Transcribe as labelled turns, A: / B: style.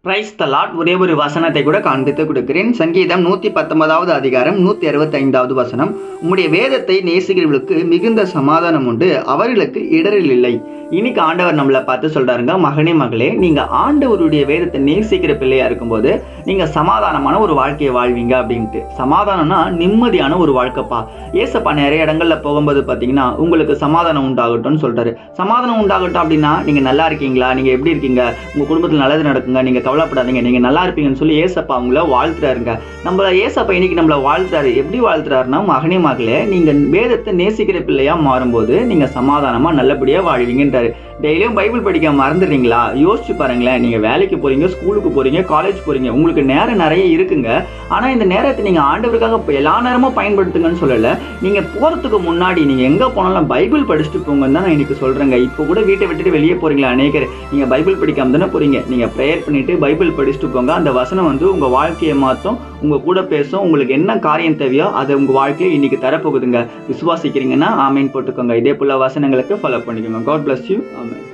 A: Praise the Lord. ஒரே ஒரு வசனத்தை கூட காண்பித்து கொடுக்கிறேன். சங்கீதம் 119வது அதிகாரம் 165வது வசனம். உம்முடைய வேதத்தை நேசிக்கிறவர்களுக்கு மிகுந்த சமாதானம் உண்டு, அவர்களுக்கு இடரில் இல்லை. இன்னைக்கு ஆண்டவர் நம்மளை பார்த்து சொல்றாருங்க, மகனே மகளே, நீங்க ஆண்டவருடைய வேதத்தை நேசிக்கிற பிள்ளையா இருக்கும்போது நீங்க சமாதானமான ஒரு வாழ்க்கையை வாழ்வீங்க அப்படின்ட்டு. சமாதானம்னா நிம்மதியான ஒரு வாழ்க்கைப்பா. ஏசப்பா நிறைய இடங்கள்ல போகும்போது பாத்தீங்கன்னா உங்களுக்கு சமாதானம் உண்டாகட்டும்னு சொல்றாரு. சமாதானம் உண்டாகட்டும் அப்படின்னா நீங்க நல்லா இருக்கீங்களா, நீங்க எப்படி இருக்கீங்க, உங்க குடும்பத்தில் நல்லது நடக்குங்க, நீங்க கவலைப்படாதீங்க, நீங்க நல்லா இருப்பீங்கன்னு சொல்லி ஏசப்பா அவங்கள வாழ்த்துறாருங்க. நம்மள ஏசப்பா இன்னைக்கு நம்மள வாழ்த்துறாரு. எப்படி வாழ்த்துறாருன்னா, மகனே மகளே, நீங்க வேதத்தை நேசிக்கிற பிள்ளையா மாறும்போது நீங்க சமாதானமா நல்லபடியா வாழ்வீங்கன்றாரு. டெய்லியும் பைபிள் படிக்க மறந்துடுறீங்களா? யோசிச்சு பாருங்களேன். நீங்க வேலைக்கு போறீங்க, ஸ்கூலுக்கு போறீங்க, காலேஜ் போறீங்க, உங்களுக்கு நேரம் நிறைய இருக்குங்க. ஆனா இந்த நேரத்தை நீங்க ஆண்டவருக்காக எல்லா நேரமும் பயன்படுத்துங்கன்னு சொல்லல. நீங்க போறதுக்கு முன்னாடி நீங்க எங்க போனாலும் பைபிள் படிச்சுட்டு போங்கன்னு தான் நான் இன்னைக்கு சொல்றேங்க. இப்போ கூட வீட்டை விட்டுட்டு வெளியே போறீங்களா அநேகர், நீங்க பைபிள் படிக்காம தானே போறீங்க. நீங்க ப்ரேயர் பண்ணிட்டு பைபிள் படிச்சுட்டு போங்க. அந்த வசனம் உங்க வாழ்க்கையை மாற்றும், உங்க கூட பேசும். உங்களுக்கு என்ன காரியம் தேவையோ அதை உங்க வாழ்க்கையை இன்னைக்கு தரப்போகுதுங்க. விசுவாசிக்கிறீங்கன்னா ஆமீன் போட்டுக்கோங்க. இதே போல வசனங்களுக்கு ஃபாலோ பண்ணிக்கோங்க. God bless you. ஆமென்.